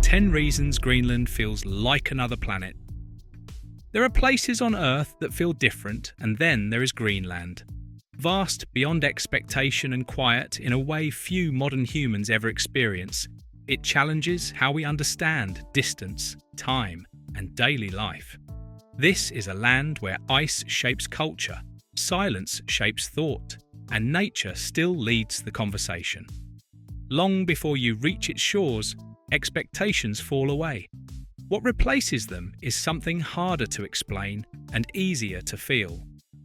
10 reasons Greenland feels like another planet. There are places on Earth that feel different, and then there is Greenland. Vast beyond expectation and quiet in a way few modern humans ever experience, it challenges how we understand distance, time, and daily life. This is a land where ice shapes culture, silence shapes thought, and nature still leads the conversation. Long before you reach its shores, expectations fall away. What replaces them is something harder to explain and easier to feel.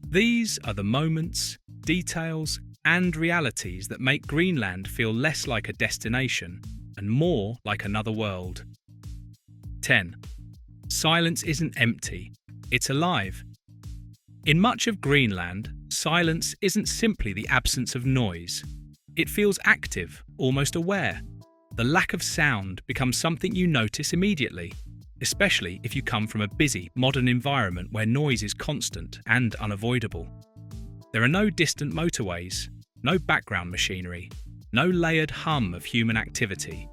These are the moments, details, and realities that make Greenland feel less like a destination and more like another world. 10. Silence isn't empty, it's alive. In much of Greenland, silence isn't simply the absence of noise. It feels active, almost aware. The lack of sound becomes something you notice immediately, especially if you come from a busy, modern environment where noise is constant and unavoidable. There are no distant motorways, no background machinery, no layered hum of human activity.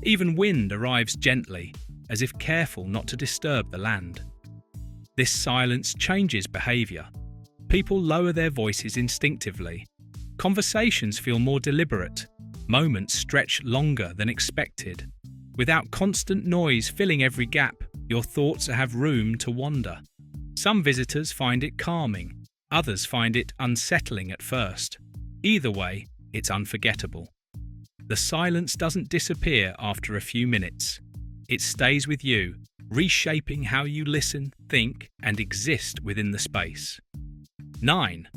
Even wind arrives gently, as if careful not to disturb the land. This silence changes behaviour. People lower their voices instinctively. Conversations feel more deliberate. Moments stretch longer than expected. Without constant noise filling every gap, your thoughts have room to wander. Some visitors find it calming, others find it unsettling at first. Either way, it's unforgettable. The silence doesn't disappear after a few minutes. It stays with you, reshaping how you listen, think, and exist within the space. 9.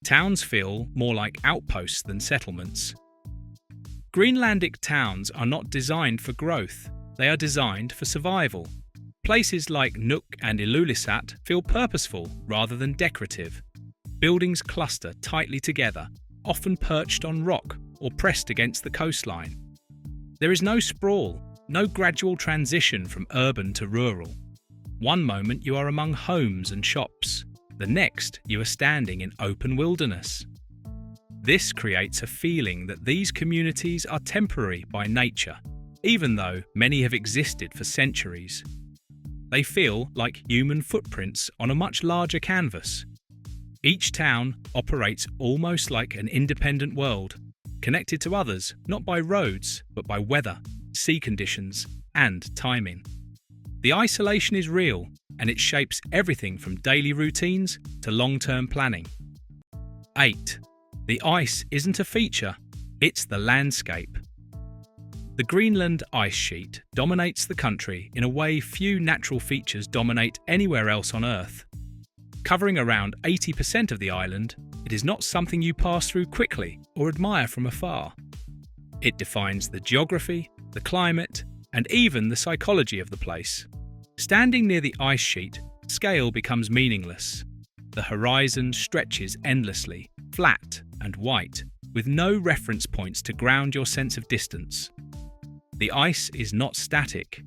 Towns feel more like outposts than settlements. Greenlandic towns are not designed for growth, they are designed for survival. Places like Nuuk and Ilulissat feel purposeful rather than decorative. Buildings cluster tightly together, often perched on rock or pressed against the coastline. There is no sprawl, no gradual transition from urban to rural. One moment you are among homes and shops, the next you are standing in open wilderness. This creates a feeling that these communities are temporary by nature, even though many have existed for centuries. They feel like human footprints on a much larger canvas. Each town operates almost like an independent world, connected to others not by roads but by weather, sea conditions, and timing. The isolation is real, and it shapes everything from daily routines to long-term planning. 8. The ice isn't a feature, it's the landscape. The Greenland ice sheet dominates the country in a way few natural features dominate anywhere else on Earth. Covering around 80% of the island, it is not something you pass through quickly or admire from afar. It defines the geography, the climate, and even the psychology of the place. Standing near the ice sheet, scale becomes meaningless. The horizon stretches endlessly, flat and white, with no reference points to ground your sense of distance. The ice is not static.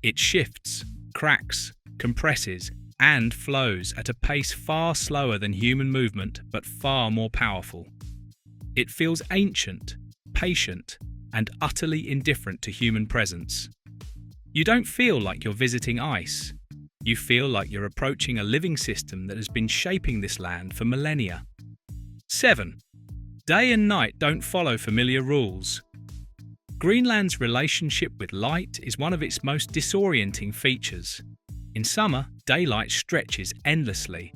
It shifts, cracks, compresses, and flows at a pace far slower than human movement, but far more powerful. It feels ancient, patient, and utterly indifferent to human presence. You don't feel like you're visiting ice. You feel like you're approaching a living system that has been shaping this land for millennia. 7. Day and night don't follow familiar rules. Greenland's relationship with light is one of its most disorienting features. In summer, daylight stretches endlessly.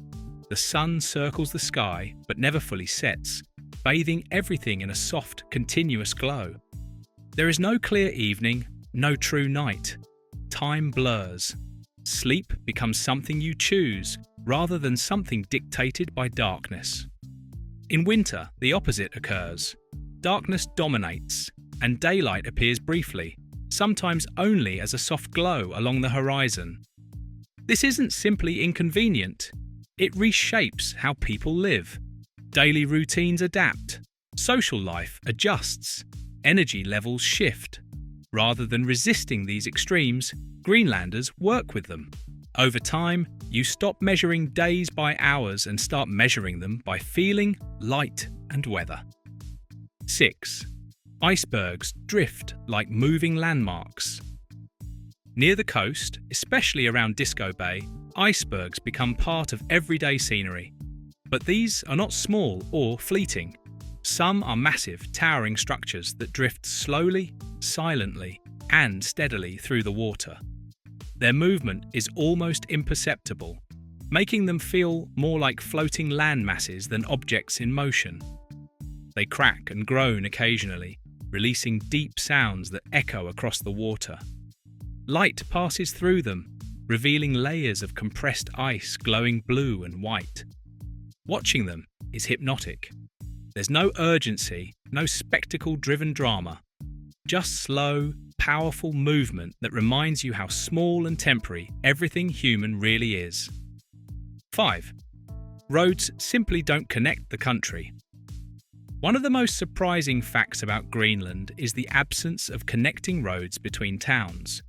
The sun circles the sky but never fully sets, bathing everything in a soft, continuous glow. There is no clear evening, no true night. Time blurs. Sleep becomes something you choose, rather than something dictated by darkness. In winter, the opposite occurs. Darkness dominates, and daylight appears briefly, sometimes only as a soft glow along the horizon. This isn't simply inconvenient. It reshapes how people live. Daily routines adapt. Social life adjusts. Energy levels shift. Rather than resisting these extremes, Greenlanders work with them. Over time, you stop measuring days by hours and start measuring them by feeling, light, and weather. 6. Icebergs drift like moving landmarks. Near the coast, especially around Disco Bay, icebergs become part of everyday scenery. But these are not small or fleeting. Some are massive, towering structures that drift slowly, silently, and steadily through the water. Their movement is almost imperceptible, making them feel more like floating land masses than objects in motion. They crack and groan occasionally, releasing deep sounds that echo across the water. Light passes through them, revealing layers of compressed ice glowing blue and white. Watching them is hypnotic. There's no urgency, no spectacle-driven drama, just slow, powerful movement that reminds you how small and temporary everything human really is. 5. Roads simply don't connect the country. One of the most surprising facts about Greenland is the absence of connecting roads between towns.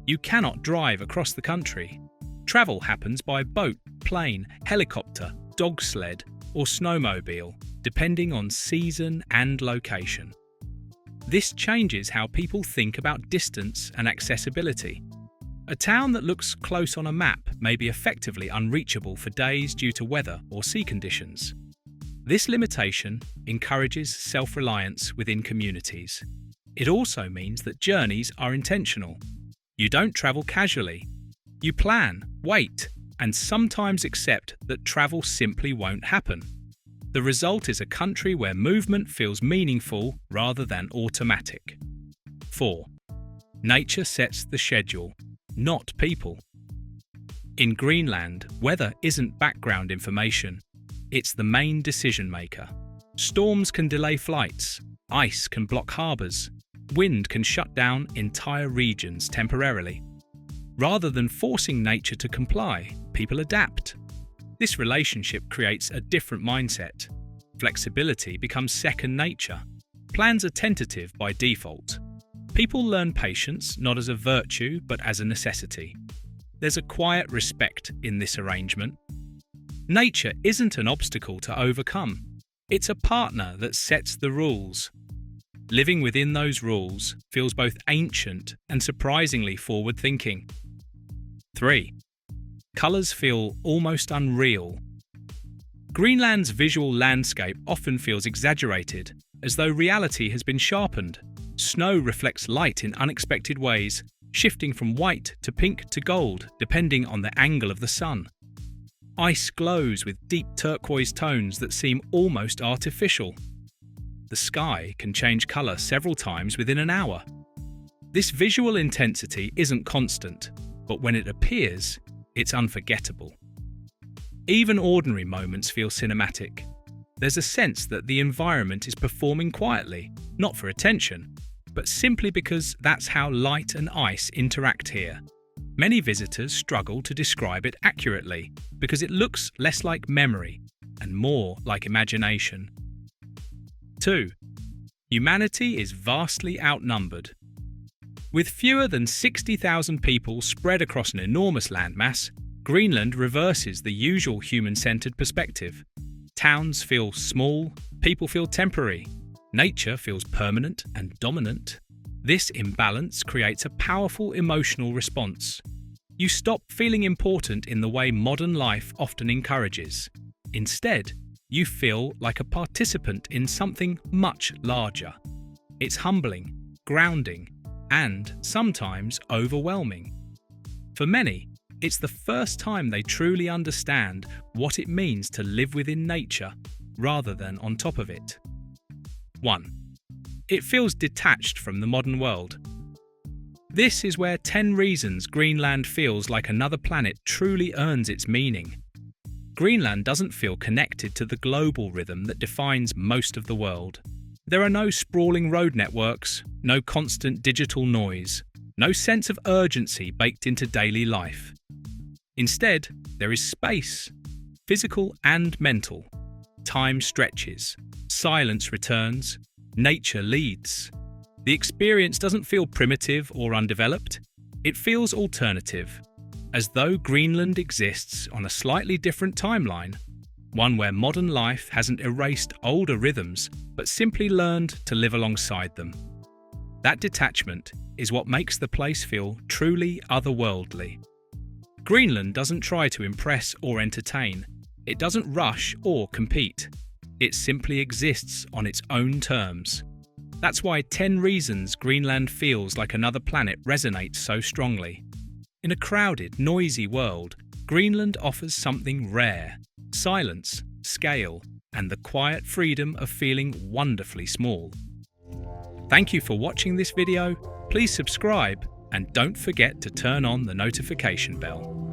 You cannot drive across the country. Travel happens by boat, plane, helicopter, dog sled, or snowmobile, depending on season and location. This changes how people think about distance and accessibility. A town that looks close on a map may be effectively unreachable for days due to weather or sea conditions. This limitation encourages self-reliance within communities. It also means that journeys are intentional. You don't travel casually. You plan, wait, and sometimes accept that travel simply won't happen. The result is a country where movement feels meaningful rather than automatic. 4. Nature sets the schedule, not people. In Greenland, weather isn't background information. It's the main decision maker. Storms can delay flights, ice can block harbours, wind can shut down entire regions temporarily. Rather than forcing nature to comply, people adapt. This relationship creates a different mindset. Flexibility becomes second nature. Plans are tentative by default. People learn patience not as a virtue but as a necessity. There's a quiet respect in this arrangement. Nature isn't an obstacle to overcome. It's a partner that sets the rules. Living within those rules feels both ancient and surprisingly forward-thinking. 3. Colours feel almost unreal. Greenland's visual landscape often feels exaggerated, as though reality has been sharpened. Snow reflects light in unexpected ways, shifting from white to pink to gold, depending on the angle of the sun. Ice glows with deep turquoise tones that seem almost artificial. The sky can change colour several times within an hour. This visual intensity isn't constant, but when it appears, it's unforgettable. Even ordinary moments feel cinematic. There's a sense that the environment is performing quietly, not for attention, but simply because that's how light and ice interact here. Many visitors struggle to describe it accurately because it looks less like memory and more like imagination. 2. Humanity is vastly outnumbered. With fewer than 60,000 people spread across an enormous landmass, Greenland reverses the usual human-centered perspective. Towns feel small, people feel temporary, nature feels permanent and dominant. This imbalance creates a powerful emotional response. You stop feeling important in the way modern life often encourages. Instead, you feel like a participant in something much larger. It's humbling, grounding, and sometimes overwhelming. For many, it's the first time they truly understand what it means to live within nature rather than on top of it. 1. It feels detached from the modern world. This is where 10 reasons Greenland feels like another planet truly earns its meaning. Greenland doesn't feel connected to the global rhythm that defines most of the world. There are no sprawling road networks, no constant digital noise, no sense of urgency baked into daily life. Instead, there is space, physical and mental. Time stretches, silence returns, nature leads. The experience doesn't feel primitive or undeveloped. It feels alternative, as though Greenland exists on a slightly different timeline, one where modern life hasn't erased older rhythms but simply learned to live alongside them. That detachment is what makes the place feel truly otherworldly. Greenland doesn't try to impress or entertain. It doesn't rush or compete. It simply exists on its own terms. That's why 10 Reasons Greenland Feels Like Another Planet resonates so strongly. In a crowded, noisy world, Greenland offers something rare: silence, scale, and the quiet freedom of feeling wonderfully small. Thank you for watching this video. Please subscribe and don't forget to turn on the notification bell.